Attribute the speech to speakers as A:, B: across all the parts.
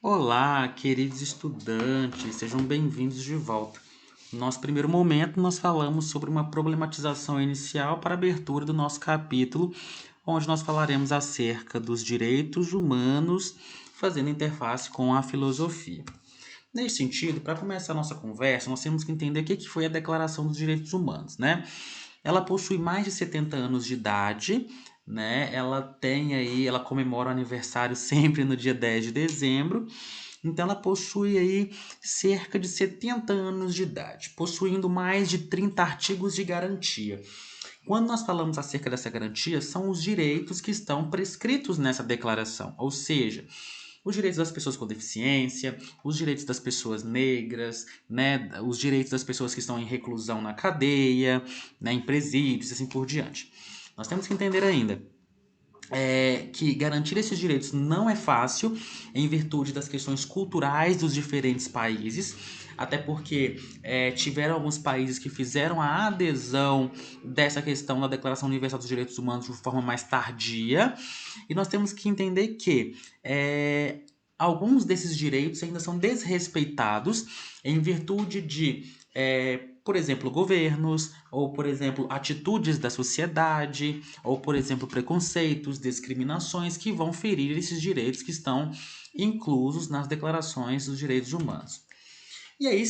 A: Olá, queridos estudantes, sejam bem-vindos de volta. No nosso primeiro momento, nós falamos sobre uma problematização inicial para a abertura do nosso capítulo, onde nós falaremos acerca dos direitos humanos, fazendo interface com a filosofia. Nesse sentido, para começar a nossa conversa, nós temos que entender o que foi a Declaração dos Direitos Humanos, né? Ela possui mais de 70 anos de idade, né? Ela comemora o aniversário sempre no dia 10 de dezembro. Então ela possui aí cerca de 70 anos de idade, possuindo mais de 30 artigos de garantia. Quando nós falamos acerca dessa garantia, são os direitos que estão prescritos nessa declaração, ou seja, os direitos das pessoas com deficiência, os direitos das pessoas negras, né, os direitos das pessoas que estão em reclusão na cadeia, né, em presídios e assim por diante. Nós temos que entender ainda que garantir esses direitos não é fácil em virtude das questões culturais dos diferentes países, até porque tiveram alguns países que fizeram a adesão dessa questão da Declaração Universal dos Direitos Humanos de forma mais tardia, e nós temos que entender que alguns desses direitos ainda são desrespeitados em virtude de por exemplo, governos, ou por exemplo, atitudes da sociedade, ou por exemplo, preconceitos, discriminações que vão ferir esses direitos que estão inclusos nas declarações dos direitos humanos. E aí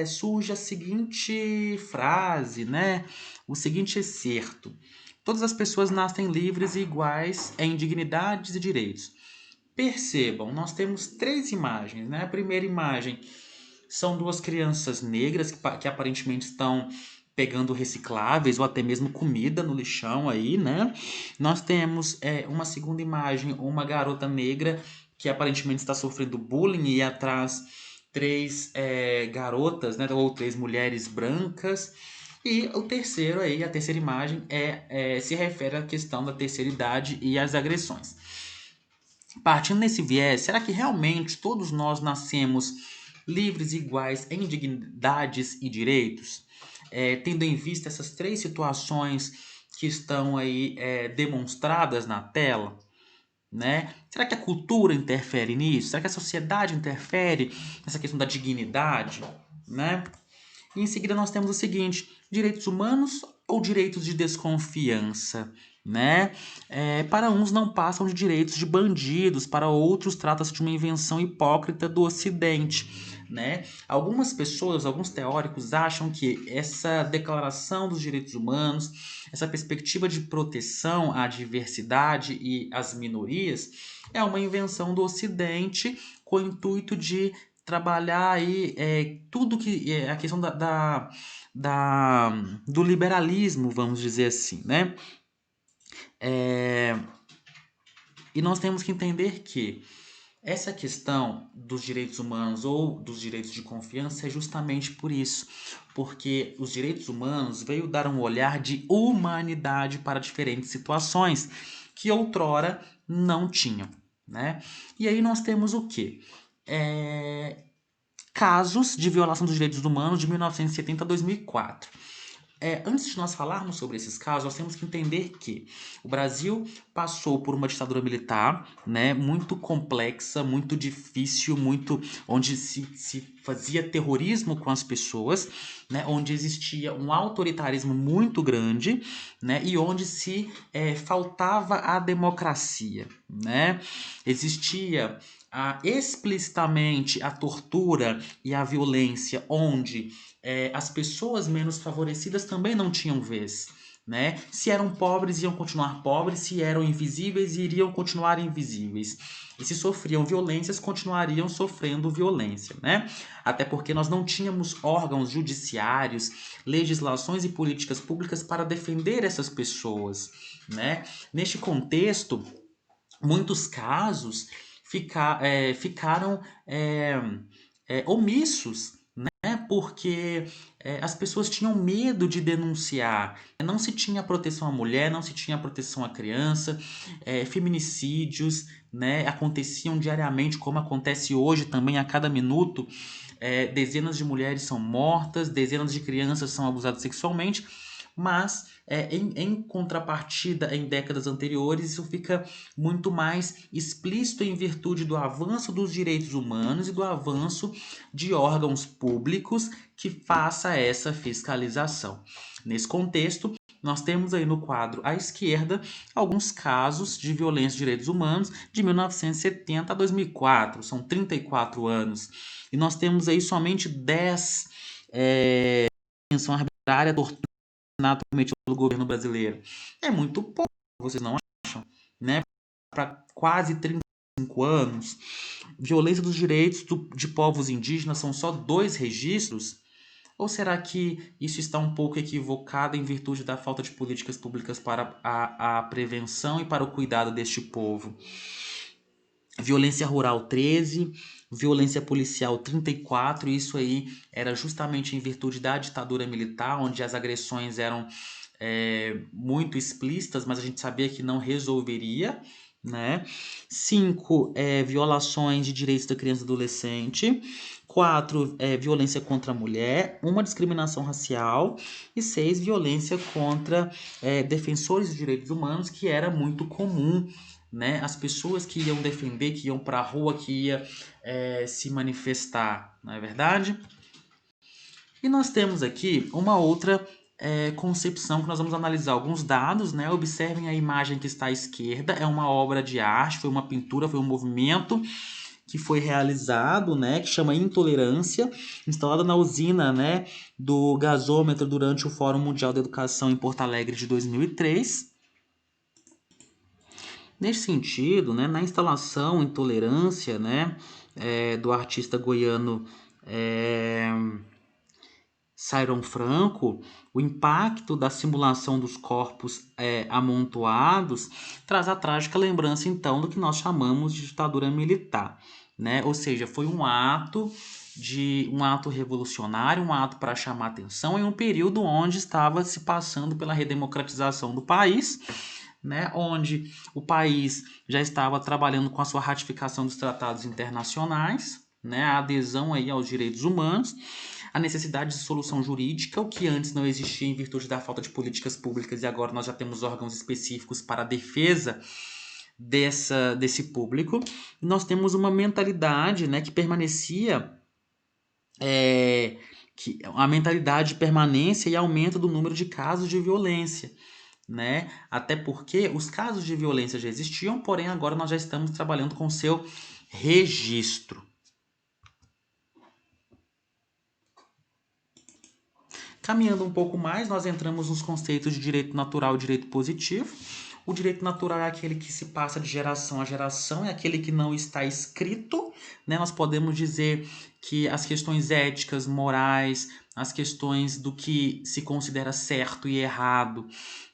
A: surge a seguinte frase, né? O seguinte excerto: todas as pessoas nascem livres e iguais em dignidades e direitos. Percebam, nós temos três imagens, né? A primeira imagem são duas crianças negras que aparentemente estão pegando recicláveis ou até mesmo comida no lixão aí, né? Nós temos uma segunda imagem, uma garota negra que aparentemente está sofrendo bullying e atrás três garotas, né? Ou três mulheres brancas. E o terceiro aí, a terceira imagem se refere à questão da terceira idade e às agressões. Partindo desse viés, será que realmente todos nós nascemos livres e iguais em dignidades e direitos? Tendo em vista essas três situações que estão aí demonstradas na tela, né? Será que a cultura interfere nisso? Será que a sociedade interfere nessa questão da dignidade, né? E em seguida nós temos o seguinte: direitos humanos ou direitos de desconfiança, né? Para uns não passam de direitos de bandidos, para outros trata-se de uma invenção hipócrita do Ocidente, né? Algumas pessoas, alguns teóricos acham que essa declaração dos direitos humanos, essa perspectiva de proteção à diversidade e às minorias, é uma invenção do Ocidente com o intuito de trabalhar aí tudo que é a questão da, do liberalismo, vamos dizer assim, né? E nós temos que entender que essa questão dos direitos humanos ou dos direitos de confiança é justamente por isso, porque os direitos humanos veio dar um olhar de humanidade para diferentes situações que outrora não tinham, né? E aí nós temos o quê? Casos de violação dos direitos humanos de 1970 a 2004. Antes de nós falarmos sobre esses casos, nós temos que entender que o Brasil passou por uma ditadura militar, né, muito complexa, muito difícil, onde se fazia terrorismo com as pessoas, né, onde existia um autoritarismo muito grande, né, e onde se faltava a democracia, né? Existia explicitamente a tortura e a violência, onde as pessoas menos favorecidas também não tinham vez, né? Se eram pobres, iam continuar pobres, se eram invisíveis, iriam continuar invisíveis. E se sofriam violências, continuariam sofrendo violência, né? Até porque nós não tínhamos órgãos judiciários, legislações e políticas públicas para defender essas pessoas, né? Neste contexto, muitos casos ficaram omissos, né? Porque as pessoas tinham medo de denunciar. Não se tinha proteção à mulher, não se tinha proteção à criança, feminicídios, né, aconteciam diariamente, como acontece hoje também a cada minuto. Dezenas de mulheres são mortas, dezenas de crianças são abusadas sexualmente, mas em contrapartida, em décadas anteriores, isso fica muito mais explícito em virtude do avanço dos direitos humanos e do avanço de órgãos públicos que faça essa fiscalização. Nesse contexto, nós temos aí no quadro à esquerda alguns casos de violência de direitos humanos de 1970 a 2004, são 34 anos. E nós temos aí somente 10 detenção arbitrária, tortura cometido pelo governo brasileiro. É muito pouco, vocês não acham? Né? Para quase 35 anos. Violência dos direitos de povos indígenas são só 2 registros? Ou será que isso está um pouco equivocado em virtude da falta de políticas públicas para a prevenção e para o cuidado deste povo? Violência rural 13, violência policial 34, isso aí era justamente em virtude da ditadura militar, onde as agressões eram muito explícitas, mas a gente sabia que não resolveria, né? 5, violações de direitos da criança e adolescente. 4, violência contra a mulher, 1, discriminação racial, e 6, violência contra defensores de direitos humanos, que era muito comum, né? As pessoas que iam defender, que iam para a rua, que iam se manifestar, não é verdade? E nós temos aqui uma outra concepção que nós vamos analisar alguns dados, né? Observem a imagem que está à esquerda, é uma obra de arte, foi uma pintura, foi um movimento que foi realizado, né, que chama Intolerância, instalada na usina, né, do gasômetro durante o Fórum Mundial da Educação em Porto Alegre de 2003. Nesse sentido, né, na instalação Intolerância, né, do artista goiano Sayron Franco, o impacto da simulação dos corpos amontoados traz a trágica lembrança, então, do que nós chamamos de ditadura militar, né? Ou seja, foi um ato revolucionário, um ato para chamar atenção em um período onde estava se passando pela redemocratização do país, né? Onde o país já estava trabalhando com a sua ratificação dos tratados internacionais, né? A adesão aí aos direitos humanos, a necessidade de solução jurídica, o que antes não existia em virtude da falta de políticas públicas, e agora nós já temos órgãos específicos para a defesa desse público. Nós temos uma mentalidade, né, que permanecia, a mentalidade de permanência e aumento do número de casos de violência, né? Até porque os casos de violência já existiam, porém agora nós já estamos trabalhando com seu registro. Caminhando um pouco mais, nós entramos nos conceitos de direito natural e direito positivo. O direito natural é aquele que se passa de geração a geração, é aquele que não está escrito, né? Nós podemos dizer que as questões éticas, morais, as questões do que se considera certo e errado,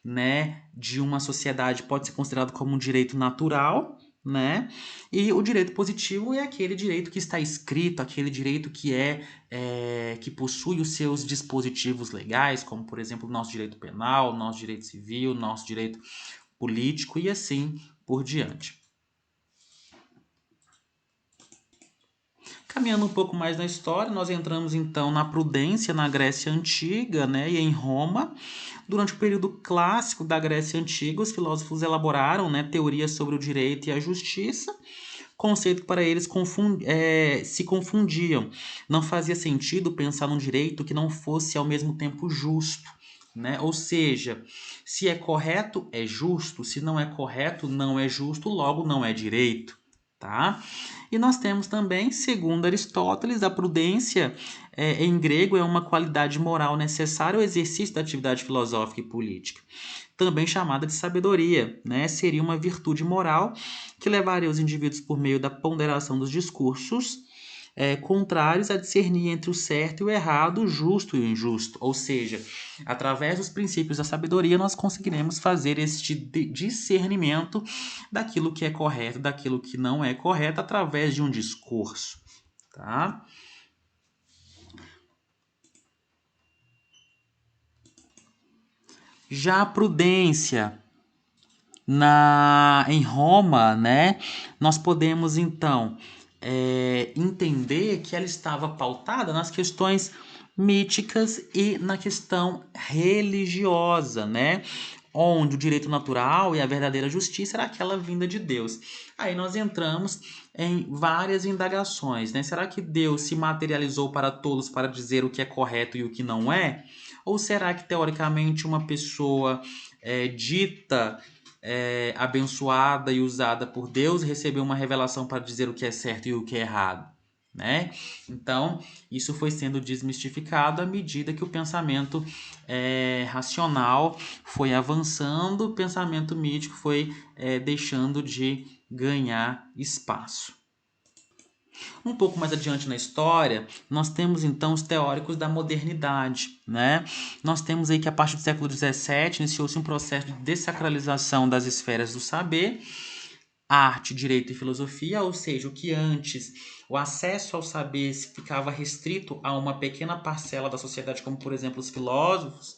A: né, de uma sociedade pode ser considerado como um direito natural, né? E o direito positivo é aquele direito que está escrito, aquele direito que que possui os seus dispositivos legais, como por exemplo o nosso direito penal, o nosso direito civil, o nosso direito político e assim por diante. Caminhando um pouco mais na história, nós entramos então na prudência na Grécia Antiga, né, e em Roma. Durante o período clássico da Grécia Antiga, os filósofos elaboraram, né, teorias sobre o direito e a justiça, conceito que para eles se confundiam. Não fazia sentido pensar num direito que não fosse ao mesmo tempo justo, né? Ou seja, se é correto, é justo, se não é correto, não é justo, logo não é direito, tá? E nós temos também, segundo Aristóteles, a prudência em grego é uma qualidade moral necessária ao exercício da atividade filosófica e política, também chamada de sabedoria, né? Seria uma virtude moral que levaria os indivíduos, por meio da ponderação dos discursos contrários, a discernir entre o certo e o errado, o justo e o injusto. Ou seja, através dos princípios da sabedoria, nós conseguiremos fazer este discernimento daquilo que é correto, daquilo que não é correto, através de um discurso, tá? Já a prudência em Roma, né, nós podemos então entender que ela estava pautada nas questões míticas e na questão religiosa, né? Onde o direito natural e a verdadeira justiça era aquela vinda de Deus. Aí nós entramos em várias indagações, né? Será que Deus se materializou para todos para dizer o que é correto e o que não é? Ou será que, teoricamente, uma pessoa dita abençoada e usada por Deus recebeu uma revelação para dizer o que é certo e o que é errado, né? Então, isso foi sendo desmistificado à medida que o pensamento racional foi avançando, o pensamento mítico foi deixando de ganhar espaço. Um pouco mais adiante na história, nós temos então os teóricos da modernidade, né? Nós temos aí que a partir do século XVII iniciou-se um processo de dessacralização das esferas do saber, arte, direito e filosofia, ou seja, o que antes o acesso ao saber ficava restrito a uma pequena parcela da sociedade, como por exemplo os filósofos,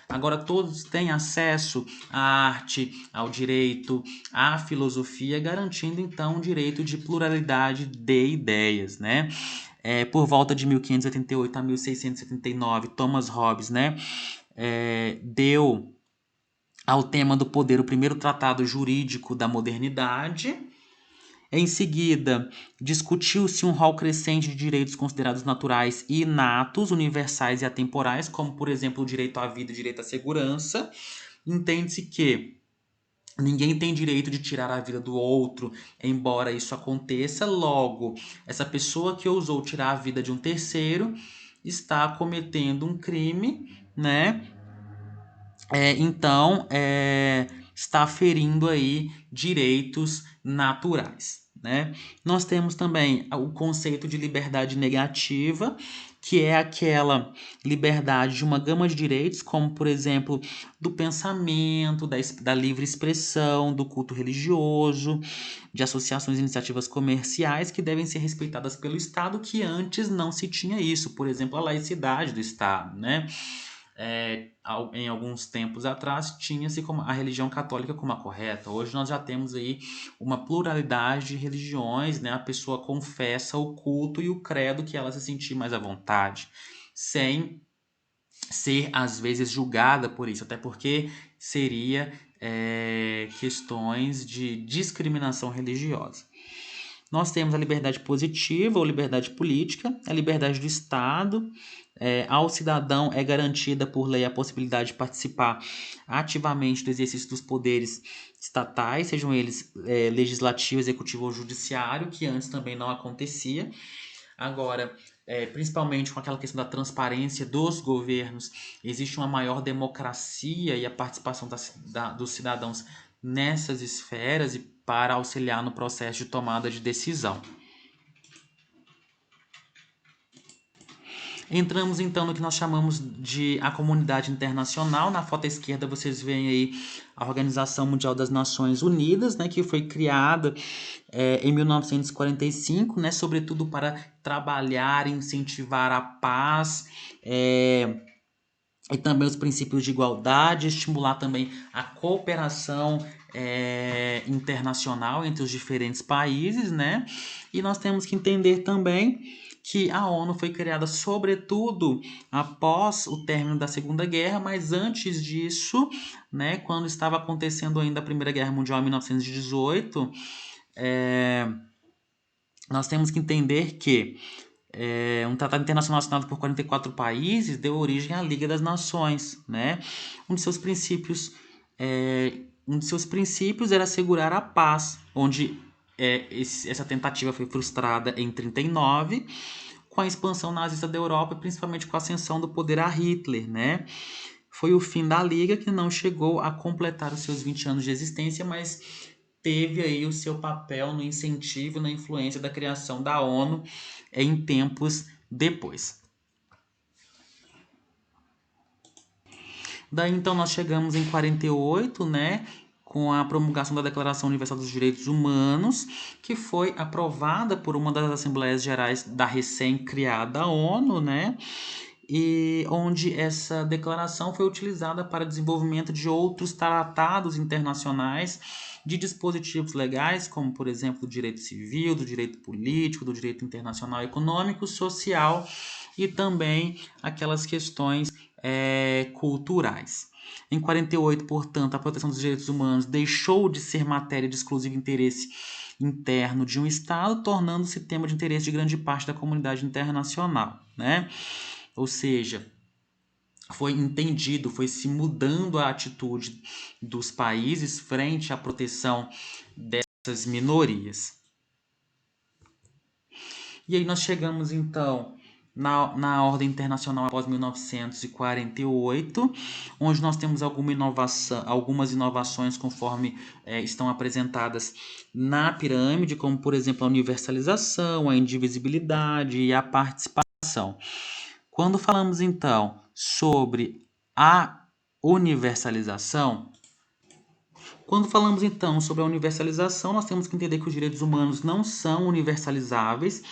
A: agora todos têm acesso à arte, ao direito, à filosofia, garantindo então o direito de pluralidade de ideias, né? Por volta de 1588 a 1679, Thomas Hobbes, né, deu ao tema do poder o primeiro tratado jurídico da modernidade. Em seguida, discutiu-se um rol crescente de direitos considerados naturais e inatos, universais e atemporais, como, por exemplo, o direito à vida e o direito à segurança. Entende-se que ninguém tem direito de tirar a vida do outro, embora isso aconteça. Logo, essa pessoa que ousou tirar a vida de um terceiro está cometendo um crime, né? Então, está ferindo aí direitos naturais, né? Nós temos também o conceito de liberdade negativa, que é aquela liberdade de uma gama de direitos, como, por exemplo, do pensamento, da livre expressão, do culto religioso, de associações e iniciativas comerciais que devem ser respeitadas pelo Estado, que antes não se tinha isso. Por exemplo, a laicidade do Estado, né? Em alguns tempos atrás tinha-se a religião católica como a correta. Hoje nós já temos aí uma pluralidade de religiões, né? A pessoa confessa o culto e o credo que ela se sentir mais à vontade, sem ser às vezes julgada por isso, até porque seria questões de discriminação religiosa. Nós temos a liberdade positiva ou liberdade política, a liberdade do Estado. Ao cidadão é garantida por lei a possibilidade de participar ativamente do exercício dos poderes estatais, sejam eles legislativo, executivo ou judiciário, que antes também não acontecia. Agora, principalmente com aquela questão da transparência dos governos, existe uma maior democracia e a participação dos cidadãos nessas esferas e para auxiliar no processo de tomada de decisão. Entramos então no que nós chamamos de a comunidade internacional. Na foto à esquerda vocês veem aí a Organização Mundial das Nações Unidas, né, que foi criada em 1945, né, sobretudo para trabalhar e incentivar a paz e também os princípios de igualdade, estimular também a cooperação internacional entre os diferentes países, né? E nós temos que entender também que a ONU foi criada sobretudo após o término da Segunda Guerra, mas antes disso, né, quando estava acontecendo ainda a Primeira Guerra Mundial em 1918, nós temos que entender que um tratado internacional assinado por 44 países deu origem à Liga das Nações, né? Um de seus princípios era assegurar a paz, onde essa tentativa foi frustrada em 1939, com a expansão nazista da Europa, principalmente com a ascensão do poder a Hitler, né? Foi o fim da Liga, que não chegou a completar os seus 20 anos de existência, mas teve aí o seu papel no incentivo, na influência da criação da ONU em tempos depois. Daí então nós chegamos em 48, né, com a promulgação da Declaração Universal dos Direitos Humanos, que foi aprovada por uma das Assembleias Gerais da recém-criada ONU, né, e onde essa declaração foi utilizada para desenvolvimento de outros tratados internacionais de dispositivos legais, como, por exemplo, do direito civil, do direito político, do direito internacional econômico, social, e também aquelas questões culturais. Em 48, portanto, a proteção dos direitos humanos deixou de ser matéria de exclusivo interesse interno de um Estado, tornando-se tema de interesse de grande parte da comunidade internacional, né? Ou seja, foi entendido, foi se mudando a atitude dos países frente à proteção dessas minorias. E aí nós chegamos, então, na ordem internacional após 1948, onde nós temos algumas inovações conforme estão apresentadas na pirâmide, como, por exemplo, a universalização, a indivisibilidade e a participação. Quando falamos, então, sobre a universalização, nós temos que entender que os direitos humanos não são universalizáveis,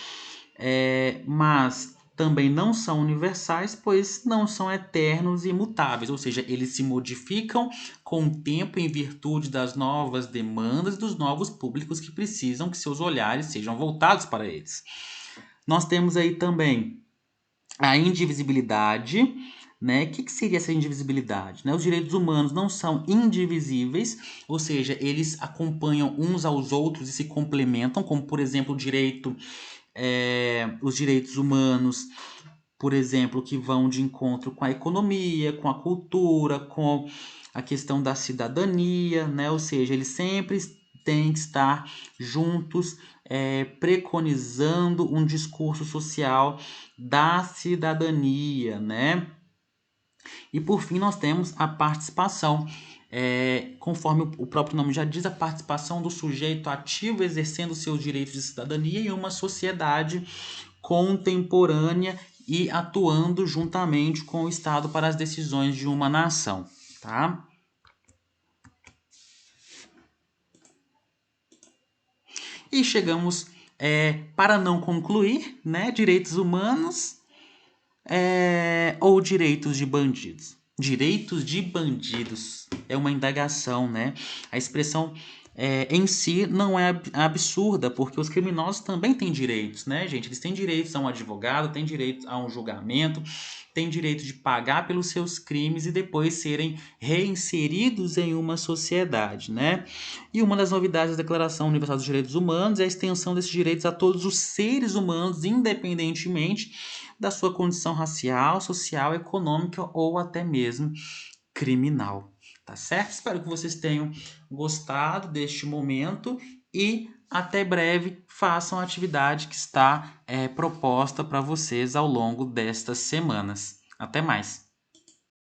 A: mas também não são universais, pois não são eternos e imutáveis, ou seja, eles se modificam com o tempo em virtude das novas demandas e dos novos públicos que precisam que seus olhares sejam voltados para eles. Nós temos aí também a indivisibilidade, né? O que seria essa indivisibilidade? Né? Os direitos humanos não são indivisíveis, ou seja, eles acompanham uns aos outros e se complementam, como, por exemplo, os direitos humanos, por exemplo, que vão de encontro com a economia, com a cultura, com a questão da cidadania, né? Ou seja, eles sempre têm que estar juntos, preconizando um discurso social da cidadania, né? E por fim nós temos a participação, conforme o próprio nome já diz, a participação do sujeito ativo exercendo seus direitos de cidadania em uma sociedade contemporânea e atuando juntamente com o Estado para as decisões de uma nação, tá? E chegamos, para não concluir, né, direitos humanos ou direitos de bandidos? Direitos de bandidos é uma indagação, né? A expressão em si não é absurda, porque os criminosos também têm direitos, né, gente? Eles têm direitos a um advogado, têm direito a um julgamento, têm direito de pagar pelos seus crimes e depois serem reinseridos em uma sociedade, né? E uma das novidades da Declaração Universal dos Direitos Humanos é a extensão desses direitos a todos os seres humanos, independentemente da sua condição racial, social, econômica ou até mesmo criminal. Tá certo? Espero que vocês tenham gostado deste momento e até breve façam a atividade que está proposta para vocês ao longo destas semanas. Até mais!